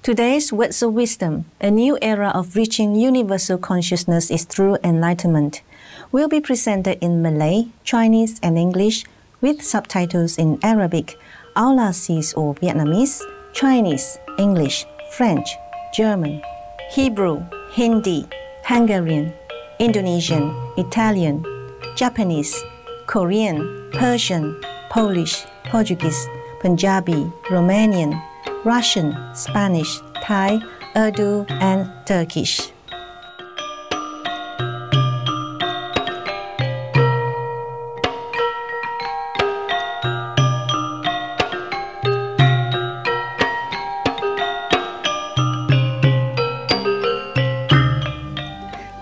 Today's words of wisdom, a new era of reaching universal consciousness is through enlightenment, will be presented in Malay, Chinese, and English with subtitles in Arabic, Aulacese or Vietnamese, Chinese, English, French, German, Hebrew, Hindi, Hungarian, Indonesian, Italian, Japanese, Korean, Persian, Polish, Portuguese, Punjabi, Romanian, Russian, Spanish, Thai, Urdu, and Turkish.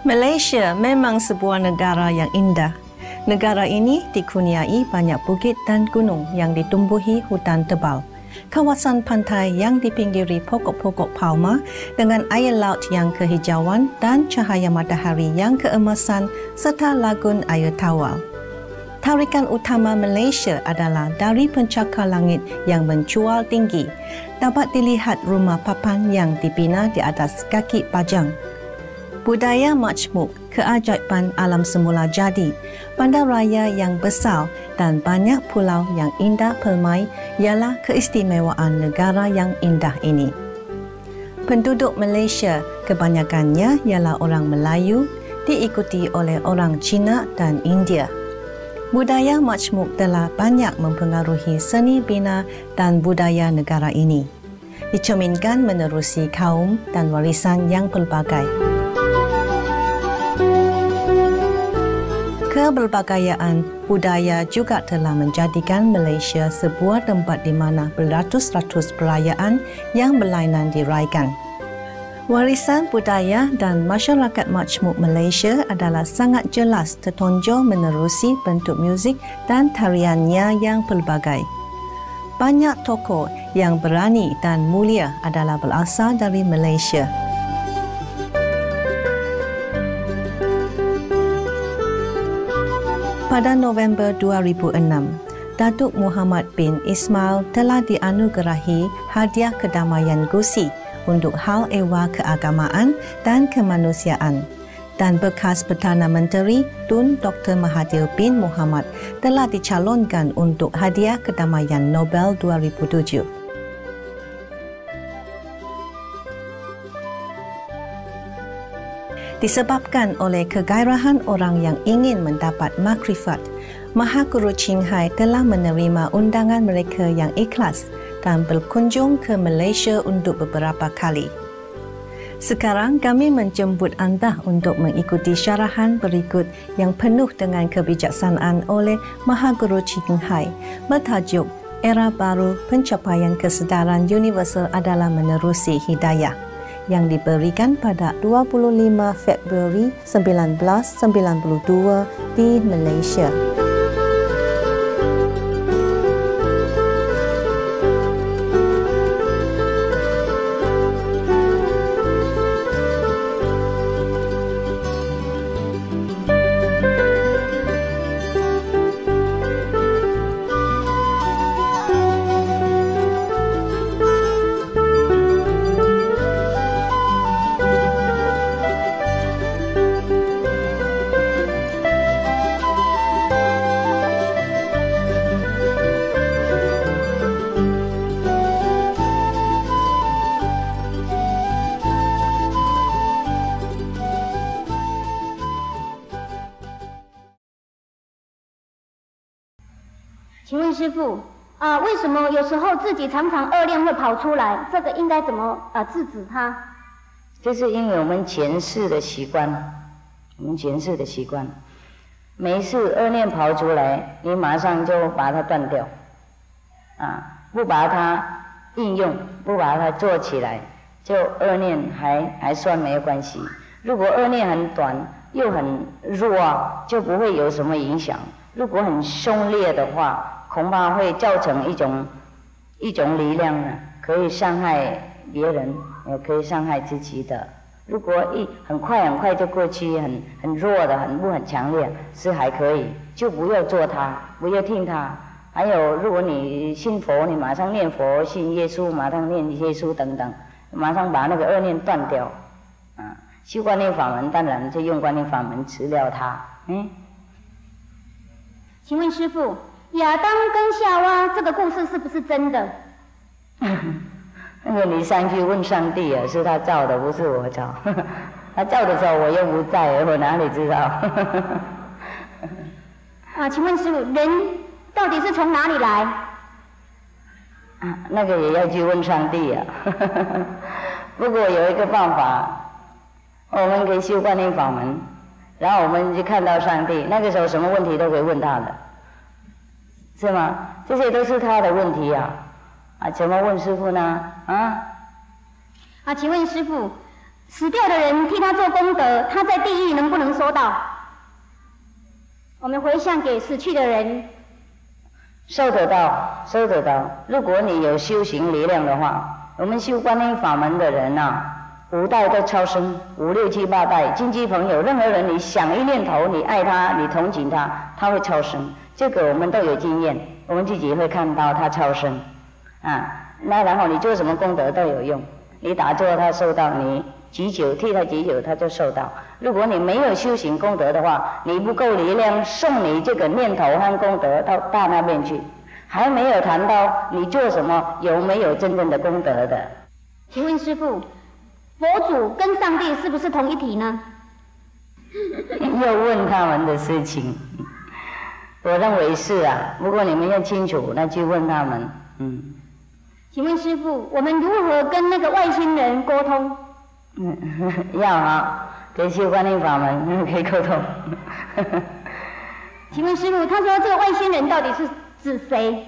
Malaysia memang sebuah negara yang indah. Negara ini dikurniai banyak bukit dan gunung yang ditumbuhi hutan tebal. Kawasan pantai yang dipinggiri pokok-pokok palma dengan air laut yang kehijauan dan cahaya matahari yang keemasan serta lagun air tawar. Tarikan utama Malaysia adalah dari pencakar langit yang mencual tinggi. Dapat dilihat rumah papan yang dibina di atas kaki pajang. Budaya majmuk, keajaiban alam semula jadi, bandar raya yang besar dan banyak pulau yang indah permai ialah keistimewaan negara yang indah ini. Penduduk Malaysia kebanyakannya ialah orang Melayu, diikuti oleh orang Cina dan India. Budaya majmuk telah banyak mempengaruhi seni bina dan budaya negara ini. Dicerminkan menerusi kaum dan warisan yang pelbagai. Keberbagaian budaya juga telah menjadikan Malaysia sebuah tempat di mana beratus-ratus perayaan yang berlainan diraikan. Warisan budaya dan masyarakat majmuk Malaysia adalah sangat jelas tertonjol menerusi bentuk muzik dan tariannya yang pelbagai. Banyak tokoh yang berani dan mulia adalah berasal dari Malaysia. Pada November 2006, Datuk Muhammad bin Ismail telah dianugerahi hadiah kedamaian Gusi untuk hal ehwal keagamaan dan kemanusiaan, dan bekas Perdana Menteri Tun Dr. Mahathir bin Mohamad telah dicalonkan untuk hadiah kedamaian Nobel 2007. Disebabkan oleh kegairahan orang yang ingin mendapat makrifat, Mahaguru Qinghai telah menerima undangan mereka yang ikhlas dan berkunjung ke Malaysia untuk beberapa kali. Sekarang kami menjemput anda untuk mengikuti syarahan berikut yang penuh dengan kebijaksanaan oleh Mahaguru Qinghai bertajuk Era Baru Pencapaian Kesedaran Universal adalah Menerusi Hidayah, yang diberikan pada 25 Februari 1992 di Malaysia.请问师父为什么有时候自己常常恶念会跑出来？这个应该怎么制止它？这是因为我们前世的习惯，每一次恶念跑出来，你马上就把它断掉，不把它应用，不把它做起来，就恶念还算没有关系。如果恶念很短又很弱，就不会有什么影响。如果很凶烈的话，恐怕会造成一种力量呢，可以伤害别人，也可以伤害自己的。如果很快就过去，很弱的，很强烈，是还可以，就不要做它，不要听它。还有，如果你信佛，你马上念佛；信耶稣，马上念耶稣等等。马上把那个恶念断掉。啊，修观音法门，当然就用观音法门治疗它。请问师父，亚当跟夏娃这个故事是不是真的？那个你上去问上帝啊，是他造的，不是我造。他造的时候我又不在，我哪里知道？请问师父，人到底是从哪里来？那个也要去问上帝啊。不过有一个办法，我们可以修观音法门，然后我们就看到上帝，那个时候什么问题都可以问他的，是吗？这些都是他的问题啊。怎么问师父呢？请问师父，死掉的人替他做功德，他在地狱能不能收到？我们回向给死去的人，收得到，收得到。如果你有修行力量的话，我们修观音法门的人5代都超生，5、6、7、8代，亲戚朋友，任何人你想一念头，你爱他，你同情他，他会超生。这个我们都有经验，我们自己会看到他超生。那然后你做什么功德都有用，你打坐他受到，你祈求替他祈求他就受到。如果你没有修行功德的话，你不够力量送你这个念头和功德到大那边去，还没有谈到你做什么有没有真正的功德的。请问师父，佛祖跟上帝是不是同一体呢？要问他们的事情，我认为是啊，不过你们要清楚，那去问他们。请问师父，我们如何跟那个外星人沟通？要可以修观音法门，可以沟通。请问师父，他说这个外星人到底是指谁？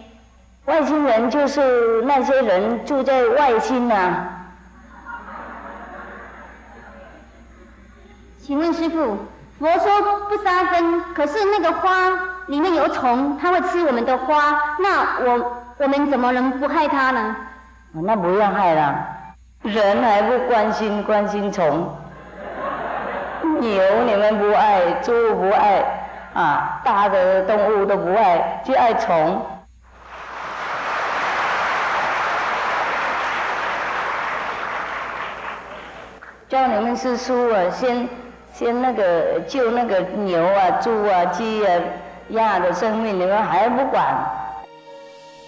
外星人就是那些人住在外星啊。请问师父，佛说不杀生，可是那个花里面有虫，它会吃我们的花，那我们怎么能不害它呢？那不要害了，人还不关心虫。牛你们不爱，猪不爱，大的动物都不爱，就爱虫。教你们是书先那个救那个牛猪鸡鸭的生命，你们还不管。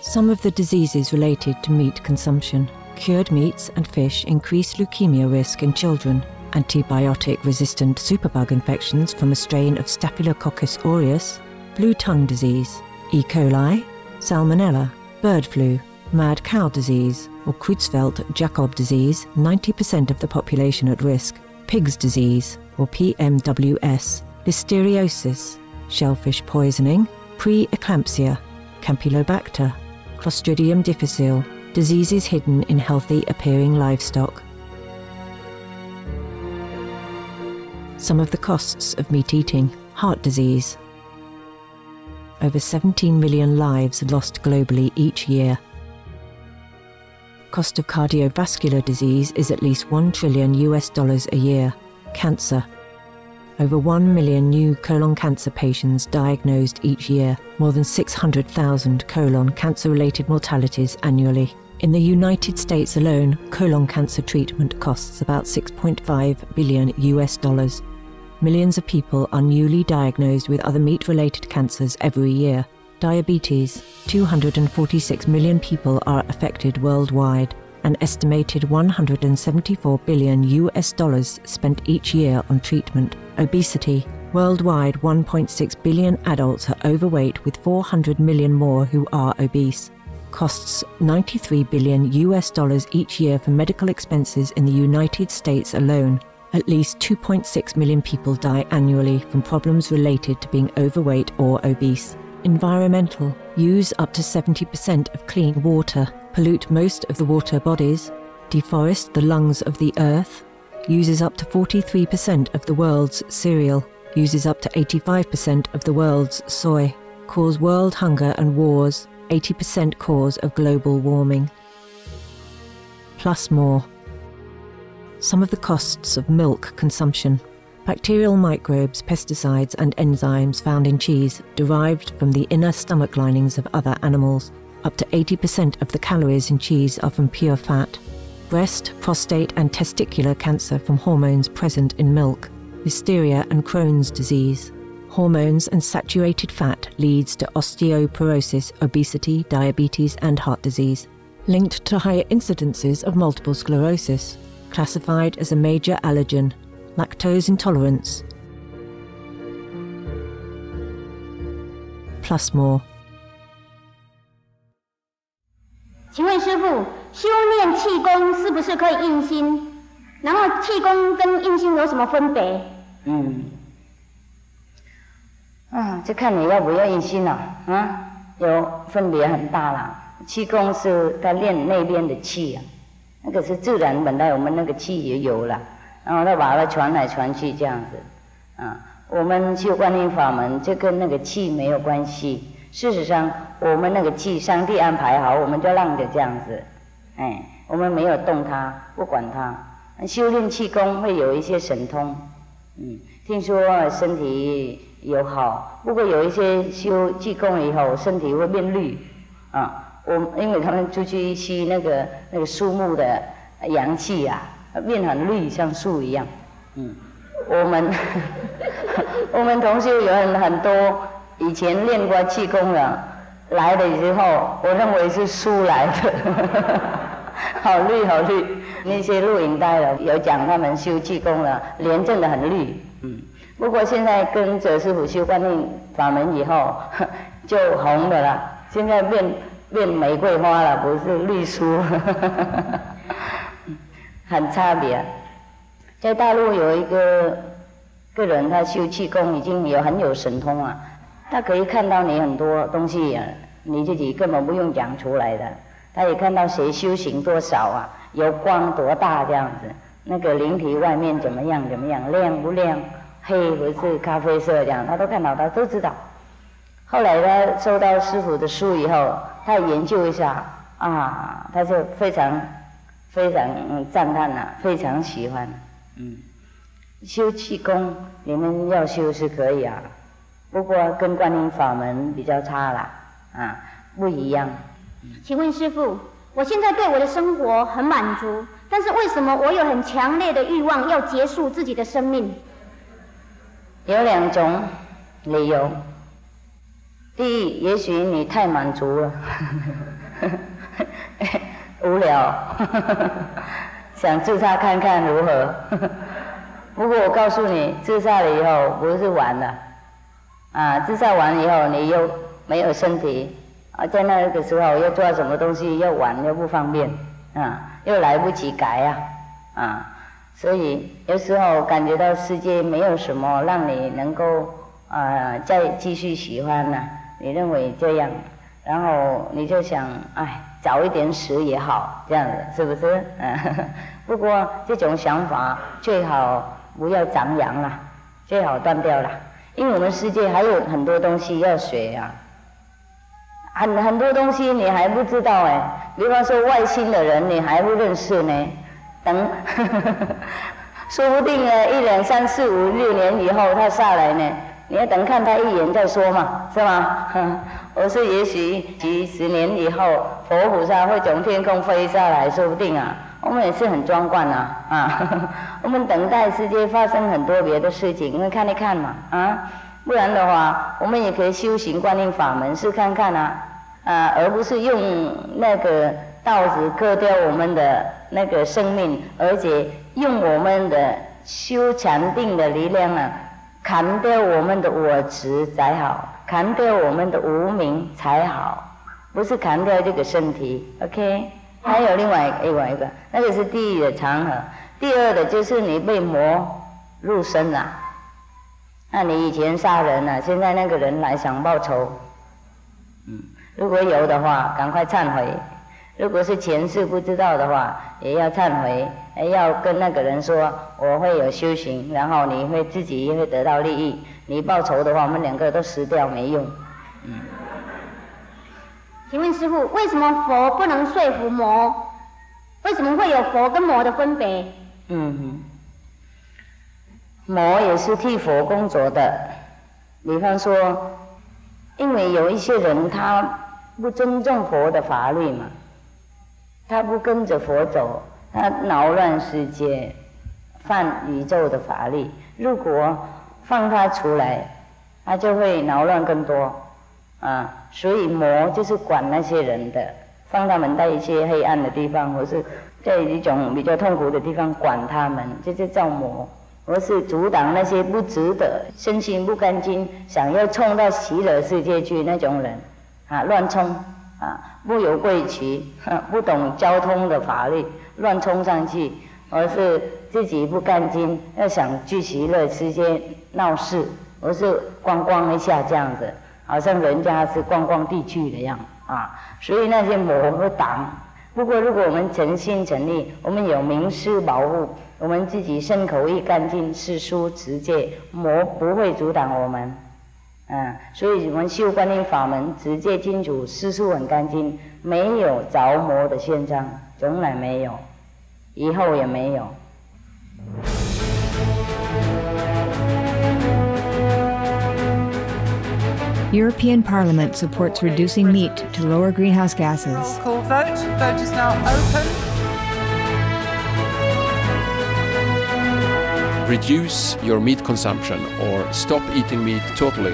Some of the diseases related to meat consumption. Cured meats and fish increase leukemia risk in children. Antibiotic-resistant superbug infections from a strain of Staphylococcus aureus, blue tongue disease, E. coli, salmonella, bird flu, mad cow disease, or Creutzfeldt-Jakob disease, 90% of the population at risk, pig's disease, or PMWS, listeriosis, shellfish poisoning, pre-eclampsia, Campylobacter, Clostridium difficile, diseases hidden in healthy-appearing livestock. Some of the costs of meat eating: heart disease. Over 17 million lives lost globally each year. Cost of cardiovascular disease is at least $1 trillion a year. Cancer. Over 1 million new colon cancer patients diagnosed each year, more than 600,000 colon cancer-related mortalities annually. In the United States alone, colon cancer treatment costs about $6.5 billion. Millions of people are newly diagnosed with other meat-related cancers every year. Diabetes. 246 million people are affected worldwide. An estimated $174 billion spent each year on treatment. Obesity. Worldwide, 1.6 billion adults are overweight, with 400 million more who are obese. Costs $93 billion each year for medical expenses in the United States alone. At least 2.6 million people die annually from problems related to being overweight or obese. Environmental. Use up to 70% of clean water. Pollute most of the water bodies. Deforest the lungs of the earth. Uses up to 43% of the world's cereal. Uses up to 85% of the world's soy. Cause world hunger and wars. 80% cause of global warming. Plus more. Some of the costs of milk consumption. Bacterial microbes, pesticides and enzymes found in cheese, derived from the inner stomach linings of other animals. Up to 80% of the calories in cheese are from pure fat. breast, prostate and testicular cancer from hormones present in milk, hysteria and Crohn's disease. Hormones and saturated fat leads to osteoporosis, obesity, diabetes and heart disease, linked to higher incidences of multiple sclerosis, classified as a major allergen, lactose intolerance, plus more. 请问师父，修炼气功是不是可以印心？然后气功跟印心有什么分别？就看你要不要印心了有分别很大啦。气功是他练那边的气啊，那个是自然本来我们那个气也有了，然后他把它传来传去这样子我们修观音法门就跟那个气没有关系。事实上我们那个气上帝安排好，我们就让着这样子我们没有动它，不管它。修炼气功会有一些神通听说身体有好，不过有一些修气功以后身体会变绿因为他们出去吸那个树木的阳气变很绿，像树一样我们我们同修有很多以前练过气功的来的时候，我认为是书来的好绿好绿。那些录影带了有讲他们修气功了，脸真的很绿不过现在跟着师父修观音法门以后就红的了，现在变玫瑰花了，不是绿树很差别。在大陆有一个人，他修气功已经很有神通了，他可以看到你很多东西你自己根本不用讲出来的。他也看到谁修行多少有光多大这样子，那个灵体外面怎么样，亮不亮，黑不是咖啡色这样，他都看到，他都知道。后来他收到师父的书以后，他研究一下他就非常赞叹非常喜欢修气功你们要修是可以不过跟观音法门比较差啦不一样。请问师父，我现在对我的生活很满足，但是为什么我有很强烈的欲望要结束自己的生命？有2种理由。第一，也许你太满足了无聊想自杀看看如何不过我告诉你，自杀了以后不是完了自杀完以后你又没有身体在那个时候要做什么东西又晚又不方便又来不及改所以有时候感觉到世界没有什么让你能够再继续喜欢你认为这样，然后你就想早一点死也好，这样子是不是不过这种想法最好不要张扬了，最好断掉了，因为我们世界还有很多东西要学很多东西你还不知道比方说外星的人你还不认识呢，等说不定1、2、3、4、5、6年以后他下来呢，你要等看他一眼再说嘛，是吗我说也许几十年以后佛菩萨会从天空飞下来，说不定我们也是很壮观我们等待世界发生很多别的事情，我们看一看嘛不然的话我们也可以修行观音法门试看看而不是用那个刀子割掉我们的那个生命，而且用我们的修禅定的力量砍掉我们的我执才好，砍掉我们的无明才好，不是砍掉这个身体 OK。 还有另外一个那个是第一的场合，第二的就是你被魔入身那你以前杀人现在那个人来想报仇如果有的话赶快忏悔，如果是前世不知道的话也要忏悔，要跟那个人说我会有修行，然后你会自己会得到利益，你报仇的话我们2个都死掉没用请问师父，为什么佛不能说服魔？为什么会有佛跟魔的分别？魔也是替佛工作的，比方说因为有一些人他不尊重佛的法律嘛，他不跟着佛走，他扰乱世界，犯宇宙的法力。如果放他出来，他就会扰乱更多啊。所以魔就是管那些人的，放他们在一些黑暗的地方，或是在一种比较痛苦的地方管他们，这就叫魔。或是阻挡那些不值得、身心不干净、想要冲到喜乐世界去那种人啊，乱冲啊，不有贵矩，不懂交通的法律，乱冲上去，而是自己不干净，要想去喜乐世界闹事，而是逛逛一下这样子，好像人家是逛逛地去的样啊，所以那些魔会挡。不过如果我们诚心诚意，我们有明师保护，我们自己身口意干净，世书持戒，魔不会阻挡我们。所以我们修观音法门，持戒清楚，世书很干净，没有着魔的现象，从来没有，以后也没有。European Parliament supports reducing meat to lower greenhouse gases. Call vote. Vote is now open. Reduce your meat consumption or stop eating meat totally.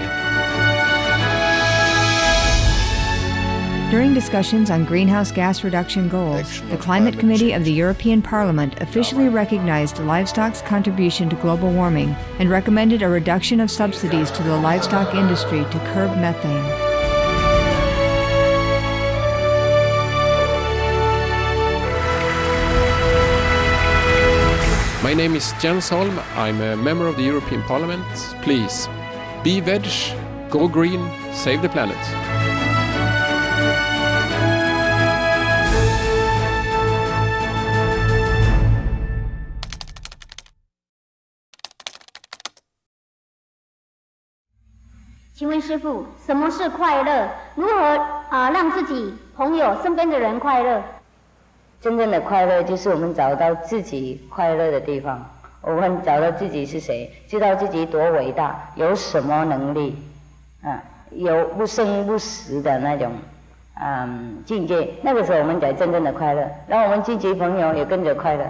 During discussions on greenhouse gas reduction goals, the Climate Committee of the European Parliament officially recognized livestock's contribution to global warming and recommended a reduction of subsidies to the livestock industry to curb methane. My name is Jens Holm. I'm a member of the European Parliament. Please, be veg, go green, save the planet. 请问师父，什么是快乐？如何让自己、朋友、身边的人快乐？真正的快乐就是我们找到自己快乐的地方，我们找到自己是谁，知道自己多伟大，有什么能力，有不生不死的那种境界。那个时候我们才真正的快乐，让我们自己朋友也跟着快乐。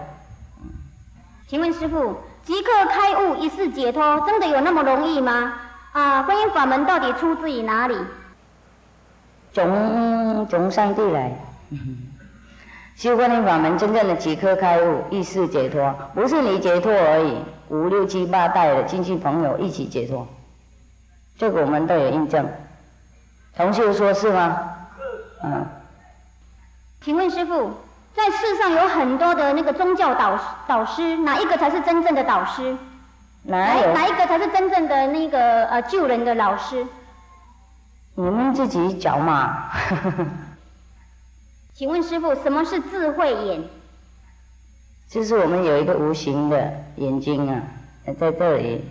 请问师父，即刻开悟一世解脱，真的有那么容易吗？观音法门到底出自于哪里？从上帝来。修观音法门真正的即刻开悟、一世解脱，不是你解脱而已，5、6、7、8代的亲戚朋友一起解脱，这个我们都有印证。同修说是吗？请问师父，在世上有很多的那个宗教导师，哪一个才是真正的导师？哪一个才是真正的那个救人的老师？你们自己找嘛。请问师父，什么是智慧眼？就是我们有一个无形的眼睛在这里，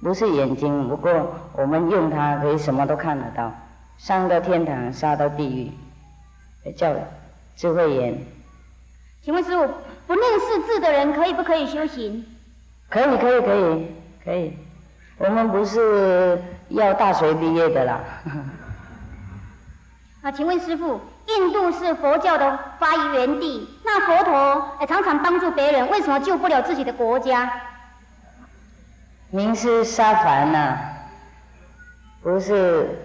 不是眼睛，不过我们用它可以什么都看得到，上到天堂，下到地狱，叫智慧眼。请问师父，不认识字的人可以不可以修行？可以，我们不是要大学毕业的啦。请问师父，印度是佛教的发源地，那佛陀常常帮助别人，为什么救不了自己的国家？明师沙凡不是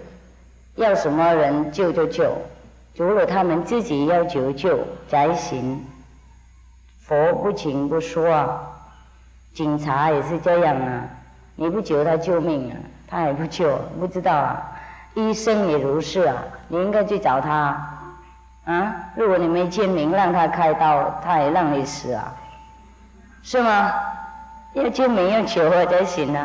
要什么人救就救，除了他们自己要求救才行。佛不请不说警察也是这样你不求他救命他也不救，不知道医生也如是你应该去找他如果你没签名让他开刀，他也让你死是吗？要签名要求才行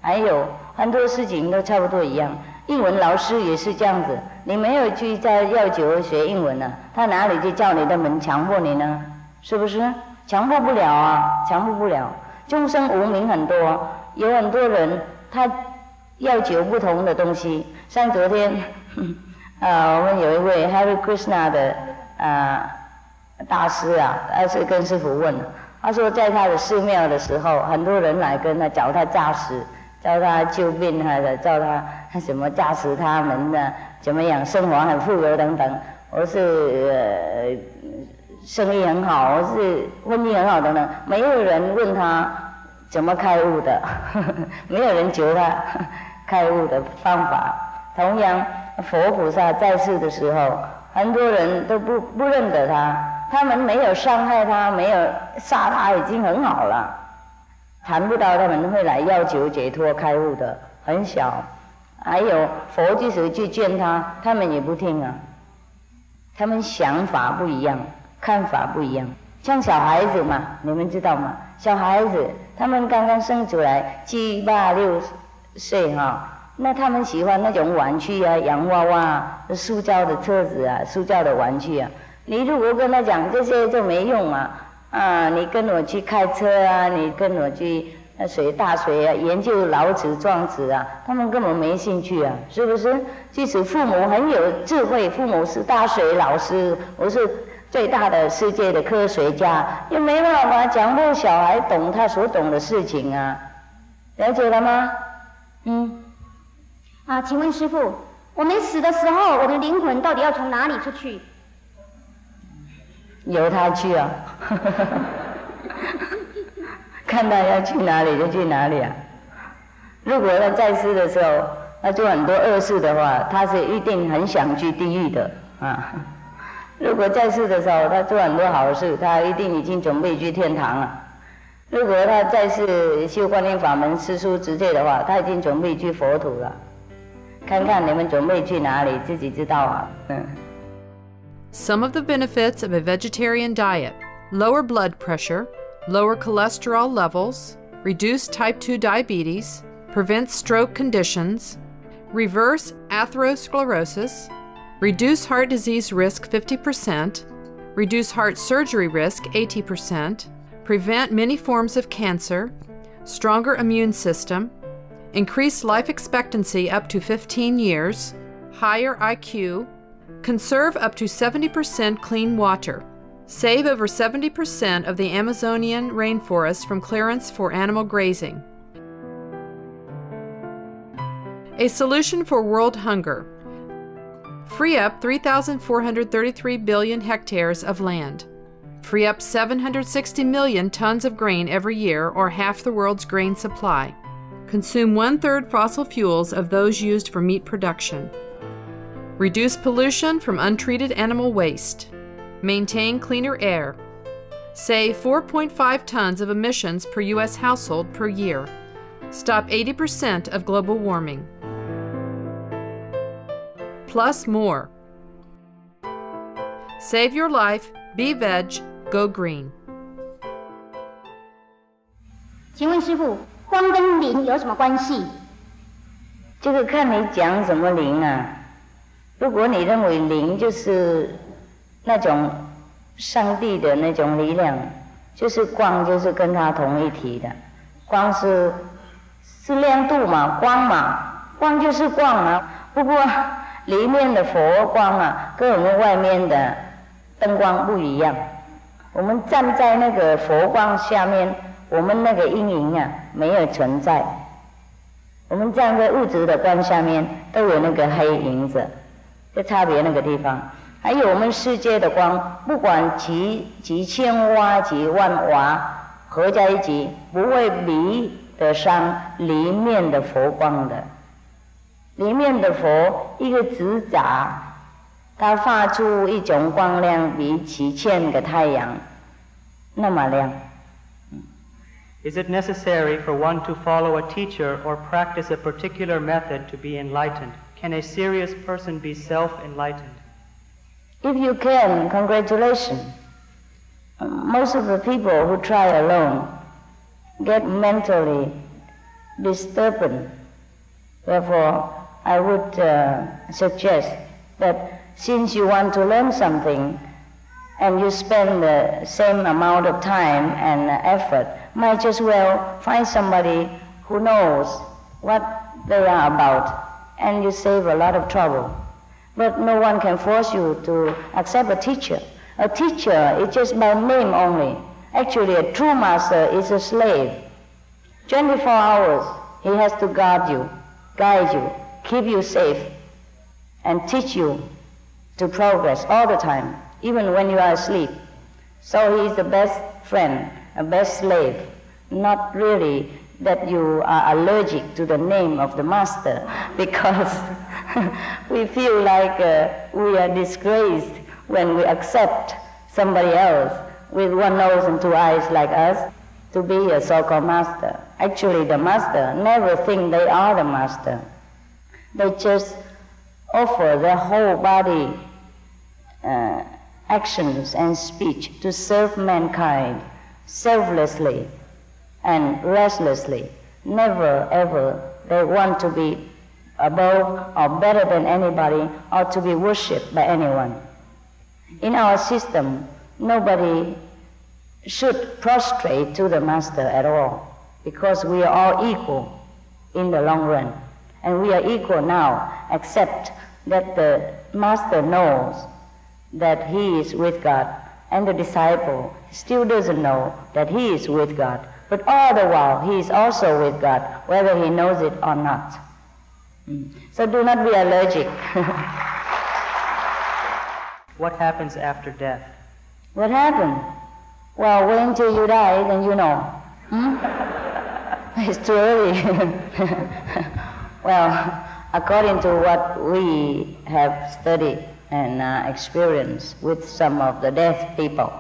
还有很多事情都差不多一样，英文老师也是这样子，你没有去在要求学英文他哪里去叫你的门强迫你呢？是不是？强迫不了强迫不了。众生无明很多，有很多人他要求不同的东西。像昨天我们有一位 Hare Krishna 的大师他是跟师父问他说在他的寺庙的时候，很多人来跟他找他驾驶，叫他救病叫他什么驾驶他们怎么样生活很富有等等。我是生意很好，是婚姻很好的人，没有人问他怎么开悟的，没有人求他开悟的方法。同样，佛菩萨在世的时候，很多人都不认得他，他们没有伤害他，没有杀他，已经很好了。谈不到他们会来要求解脱开悟的，很小。还有佛即使去见他，他们也不听啊。他们想法不一样，看法不一样。像小孩子嘛，你们知道吗？小孩子他们刚刚生出来7、8、6岁哈，那他们喜欢那种玩具啊，洋娃娃、塑胶的车子啊，塑胶的玩具啊。你如果跟他讲这些就没用啊，你跟我去开车啊，你跟我去大水啊，研究老子、庄子啊，他们根本没兴趣啊，是不是？即使父母很有智慧，父母是大学老师，我是最大的世界的科学家，也没办法讲不小孩懂他所懂的事情啊，了解了吗？请问师父，我们死的时候，我们灵魂到底要从哪里出去？由他去啊。看他要去哪里就去哪里啊！如果他在世的时候，他做很多恶事的话，他是一定很想去地狱的啊。如果在世的时候，他做很多好事，他一定已经准备去天堂了。如果他在世修观音法门、师书直戒的话，他已经准备去佛土了。看看你们准备去哪里，自己知道啊。Some of the benefits of a vegetarian diet: lower blood pressure, lower cholesterol levels, reduce type 2 diabetes, prevent stroke conditions, reverse atherosclerosis, reduce heart disease risk 50%, reduce heart surgery risk 80%, prevent many forms of cancer, stronger immune system, increase life expectancy up to 15 years, higher IQ, conserve up to 70% clean water, save over 70% of the Amazonian rainforest from clearance for animal grazing. A solution for world hunger. Free up 3,433 billion hectares of land. Free up 760 million tons of grain every year, or half the world's grain supply. Consume 1/3 fossil fuels of those used for meat production. Reduce pollution from untreated animal waste. Maintain cleaner air. Save 4.5 tons of emissions per U.S. household per year. Stop 80% of global warming. Plus more. Save your life, be veg, go green. 请问师父，光跟灵有什么关系？这个看你讲什么灵啊。如果你认为灵就是那种上帝的那种力量，就是光，就是跟它同一体的。光是亮度嘛，光嘛，光就是光啊。不过里面的佛光啊，跟我们外面的灯光不一样。我们站在那个佛光下面，我们那个阴影啊没有存在。我们站在物质的光下面，都有那个黑影子，就差别那个地方。还有我们世界的光，不管几千瓦、几万瓦合在一起，不会比得上里面的佛光的。里面的佛一个指甲，它发出一种光亮，比几千个太阳那么亮。Is it necessary for one to follow a teacher or practice a particular method to be enlightened? Can a serious person be self-enlightened? If you can, congratulations. Most of the people who try alone get mentally disturbed. Therefore, I would suggest that since you want to learn something and you spend the same amount of time and effort, might just well find somebody who knows what they are about, and you save a lot of trouble. But no one can force you to accept a teacher. A teacher is just by name only. Actually, a true master is a slave. 24 hours, he has to guard you, guide you, keep you safe, and teach you to progress all the time, even when you are asleep. So he is the best friend, a best slave. Not really that you are allergic to the name of the master, because we feel like we are disgraced when we accept somebody else with one nose and two eyes like us to be a so-called master. Actually, the master never think they are the master. They just offer their whole body, actions and speech to serve mankind selflessly and restlessly. Never ever they want to be above or better than anybody or to be worshipped by anyone. In our system, nobody should prostrate to the master at all, because we are all equal in the long run. And we are equal now, except that the master knows that he is with God, and the disciple still doesn't know that he is with God. But all the while, he is also with God, whether he knows it or not. So do not be allergic. What happens after death? What happened? Well, wait until you die, then you know. It's too early. Well, according to what we have studied and experienced with some of the dead people,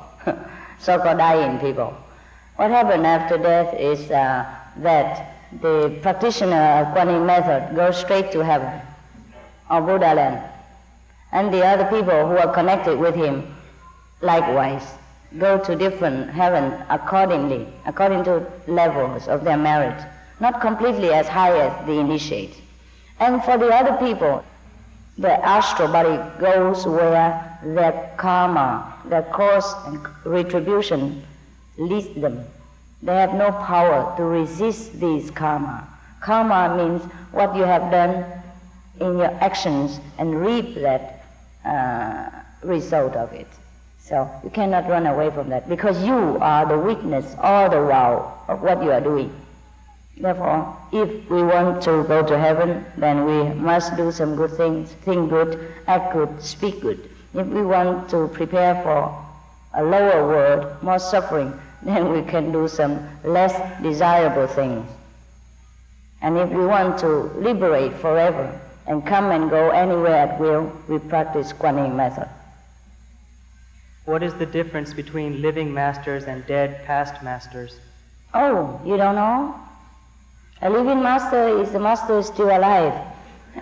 so-called dying people, what happened after death is that the practitioner of Kuan Yin method goes straight to heaven or Buddha land, and the other people who are connected with him likewise go to different heaven accordingly, according to levels of their merit, not completely as high as the initiates. And for the other people, the astral body goes where their karma, their cause and retribution leads them. They have no power to resist these karma. Karma means what you have done in your actions and reap that result of it. So you cannot run away from that, because you are the witness all the while of what you are doing. Therefore, if we want to go to heaven, then we must do some good things, think good, act good, speak good. If we want to prepare for a lower world, more suffering, then we can do some less desirable things. And if we want to liberate forever and come and go anywhere at will, we practice Kuan Yin method. What is the difference between living masters and dead past masters? Oh, you don't know? A living master is the master who is still alive,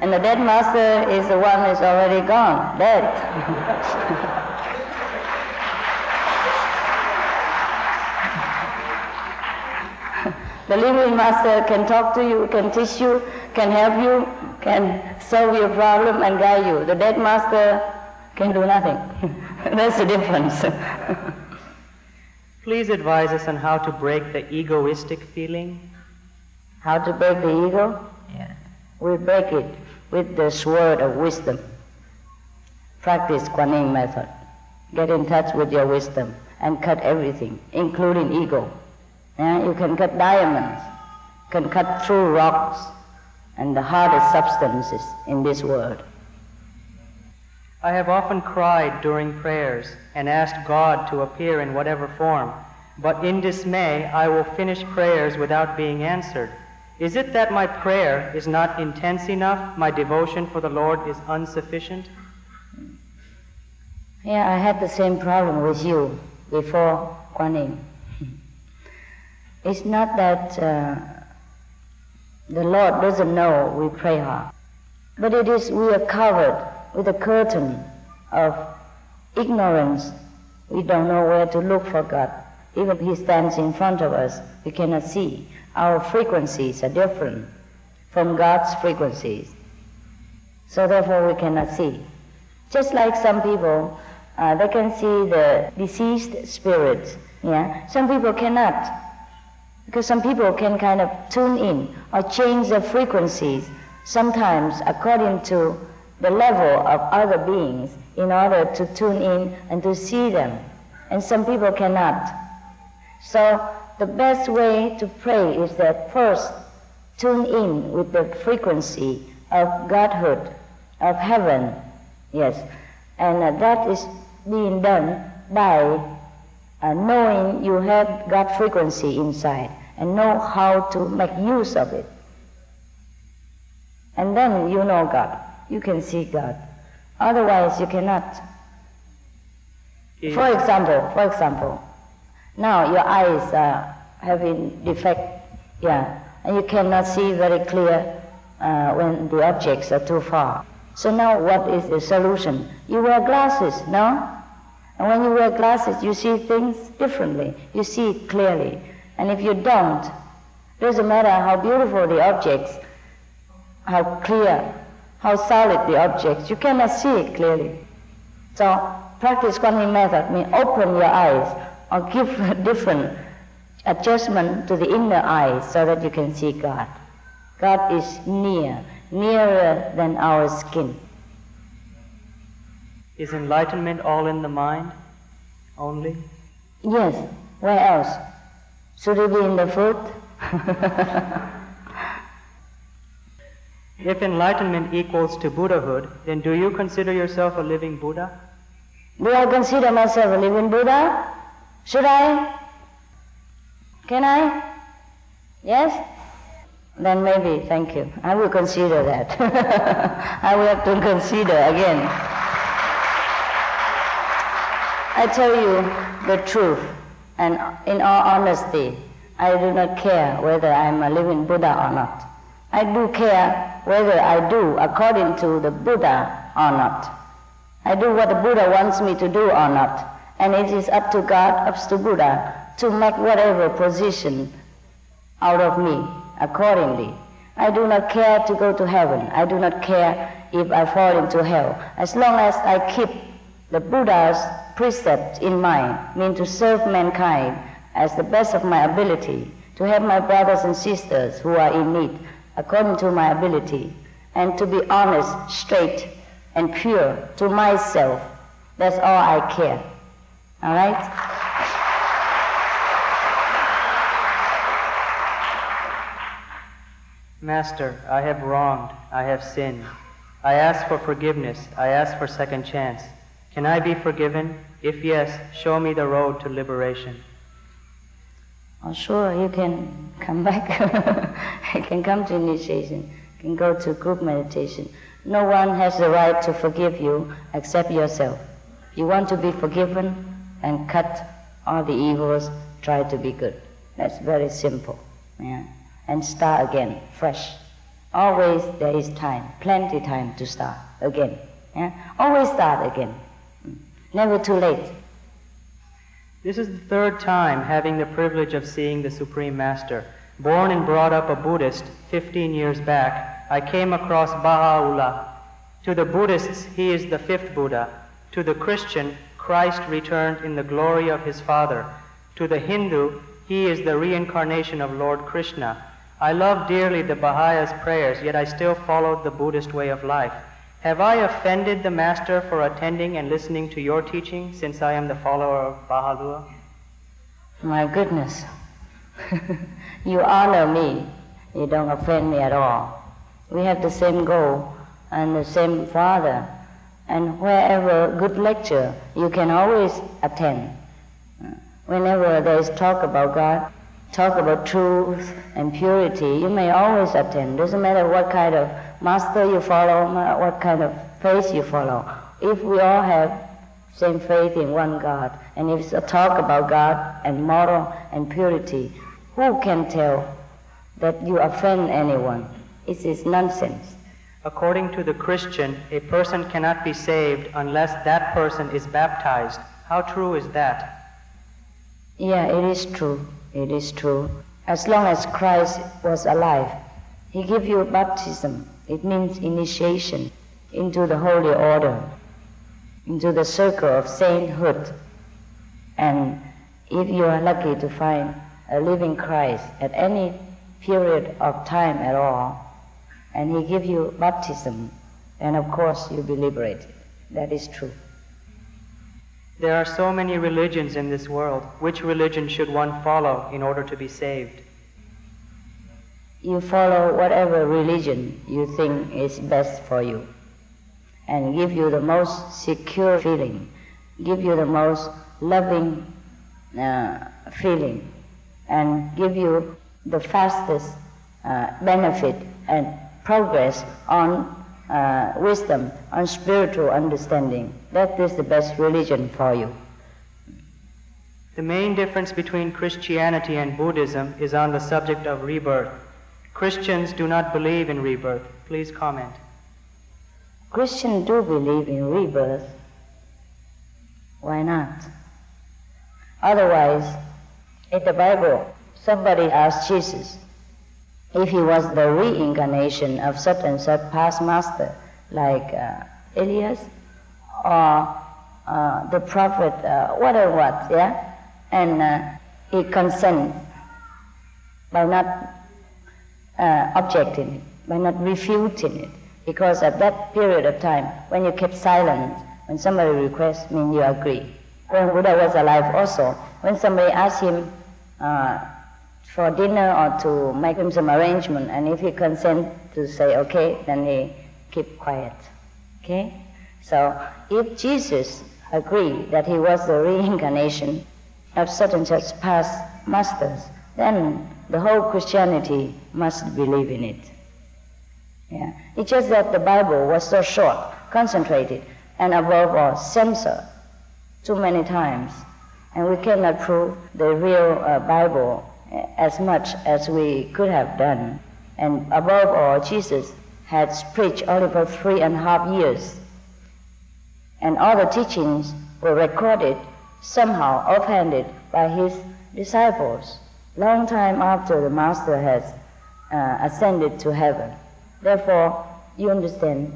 and the dead master is the one who is already gone, dead. The living master can talk to you, can teach you, can help you, can solve your problem and guide you. The dead master can do nothing. That's the difference. Please advise us on how to break the egoistic feeling. How to break the ego? Yeah. We break it with the sword of wisdom. Practice Kuan Yin method. Get in touch with your wisdom and cut everything, including ego. Yeah? You can cut diamonds, can cut through rocks and the hardest substances in this world. I have often cried during prayers and asked God to appear in whatever form, but in dismay I will finish prayers without being answered. Is it that my prayer is not intense enough, my devotion for the Lord is insufficient? Yeah, I had the same problem with you before Kuan Yin. It's not that the Lord doesn't know we pray hard, but it is we are covered with a curtain of ignorance. We don't know where to look for God. Even if He stands in front of us, we cannot see. Our frequencies are different from God's frequencies. So therefore we cannot see. Just like some people, they can see the deceased spirits. Yeah? Some people cannot. Because some people can kind of tune in or change their frequencies, sometimes according to the level of other beings, in order to tune in and to see them. And some people cannot. So the best way to pray is that first tune in with the frequency of Godhood, of heaven, yes. And that is being done by knowing you have God frequency inside and know how to make use of it. And then you know God. You can see God. Otherwise you cannot. For example, now your eyes are having defect, and you cannot see very clear when the objects are too far. So now what is the solution? You wear glasses, no? And when you wear glasses, you see things differently. You see it clearly. And if you don't, doesn't matter how beautiful the objects, how clear, how solid the objects, you cannot see it clearly. So practice Guanyin method means open your eyes or give a different adjustment to the inner eyes so that you can see God. God is nearer than our skin. Is enlightenment all in the mind only? Yes. Where else? Should it be in the foot? If enlightenment equals to Buddhahood, then do you consider yourself a living Buddha? Do I consider myself a living Buddha? Should I? Can I? Yes? Then maybe, thank you. I will consider that. I will have to consider again. I tell you the truth, and in all honesty, I do not care whether I'm a living Buddha or not. I do care whether I do according to the Buddha or not. I do what the Buddha wants me to do or not. And it is up to God, up to Buddha, to make whatever position out of me accordingly. I do not care to go to heaven. I do not care if I fall into hell. As long as I keep the Buddha's precepts in mind, mean to serve mankind as the best of my ability, to help my brothers and sisters who are in need according to my ability, and to be honest, straight, and pure to myself. That's all I care. All right? Master, I have wronged, I have sinned. I ask for forgiveness, I ask for second chance. Can I be forgiven? If yes, show me the road to liberation. Oh, sure, you can come back. You can come to initiation. You can go to group meditation. No one has the right to forgive you except yourself. You want to be forgiven and cut all the evils, try to be good. That's very simple. Yeah. And start again, fresh. Always there is time, plenty time to start again. Yeah? Always start again. Never too late. This is the third time having the privilege of seeing the Supreme Master. Born and brought up a Buddhist 15 years back, I came across Baha'u'llah. To the Buddhists, he is the fifth Buddha. To the Christian, Christ returned in the glory of his Father. To the Hindu, he is the reincarnation of Lord Krishna. I love dearly the Baha'is' prayers, yet I still followed the Buddhist way of life. Have I offended the Master for attending and listening to your teaching, since I am the follower of Baha'u'llah? My goodness. You honor me. You don't offend me at all. We have the same goal and the same Father. And wherever good lecture, you can always attend. Whenever there is talk about God, talk about truth and purity, you may always attend. Doesn't matter what kind of master you follow, what kind of faith you follow. If we all have same faith in one God, and if it's a talk about God and moral and purity, who can tell that you offend anyone? It is nonsense. According to the Christian, a person cannot be saved unless that person is baptized. How true is that? Yeah, it is true. It is true. As long as Christ was alive, he gave you baptism. It means initiation into the holy order, into the circle of sainthood. And if you are lucky to find a living Christ at any period of time at all, and he gives you baptism, then of course you'll be liberated. That is true. There are so many religions in this world. Which religion should one follow in order to be saved? You follow whatever religion you think is best for you, and give you the most secure feeling, give you the most loving feeling and give you the fastest benefit and progress on wisdom, on spiritual understanding. That is the best religion for you. The main difference between Christianity and Buddhism is on the subject of rebirth. Christians do not believe in rebirth. Please comment. Christians do believe in rebirth. Why not? Otherwise, in the Bible, somebody asked Jesus if he was the reincarnation of such and such past master, like Elias or the prophet, what and what, yeah? And he consent by not objecting it, by not refuting it, because at that period of time, when you kept silent, when somebody requests, mean you agree. When Buddha was alive also, when somebody asked him for dinner or to make him some arrangement, and if he consent to say okay, then he keep quiet. Okay? So if Jesus agreed that he was the reincarnation of such and such past masters, then the whole Christianity must believe in it. Yeah. It's just that the Bible was so short, concentrated, and above all, censored too many times. And we cannot prove the real Bible as much as we could have done. And above all, Jesus had preached only for 3.5 years. And all the teachings were recorded somehow offhanded by his disciples, long time after the Master has ascended to heaven. Therefore, you understand,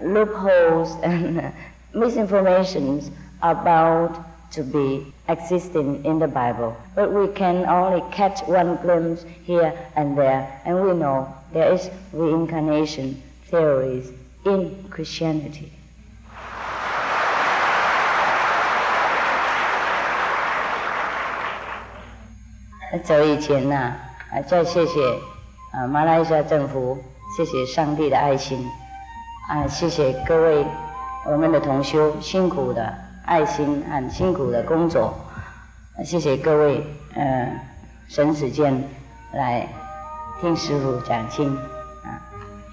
loopholes and misinformations are bound to be existing in the Bible. But we can only catch one glimpse here and there, and we know there is reincarnation theories in Christianity. 走以前呢，再谢谢马来西亚政府，谢谢上帝的爱心，谢谢各位我们的同修辛苦的爱心和辛苦的工作，谢谢各位省时间来听师父讲经，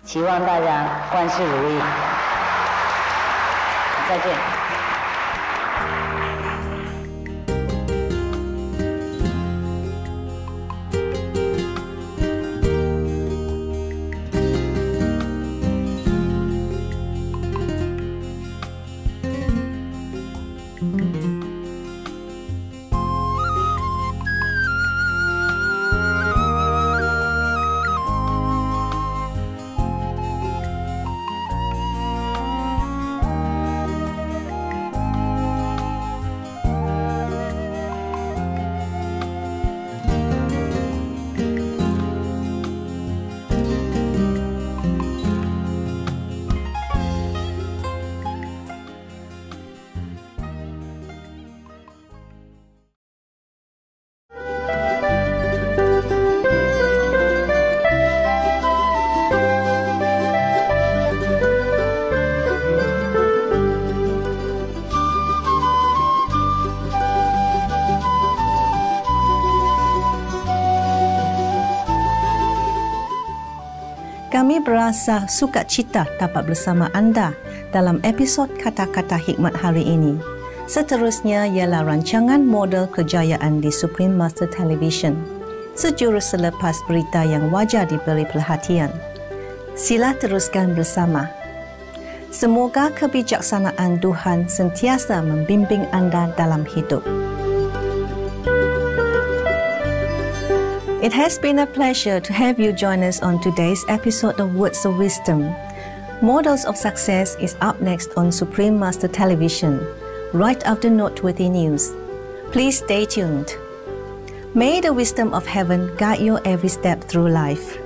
期望大家万事如意，再见。Kami berasa sukacita dapat bersama anda dalam episod kata-kata hikmat hari ini. Seterusnya ialah rancangan model kejayaan di Supreme Master Television, sejurus selepas berita yang wajar diberi perhatian. Sila teruskan bersama. Semoga kebijaksanaan Tuhan sentiasa membimbing anda dalam hidup. It has been a pleasure to have you join us on today's episode of Words of Wisdom. Models of Success is up next on Supreme Master Television, right after Noteworthy News. Please stay tuned. May the wisdom of heaven guide your every step through life.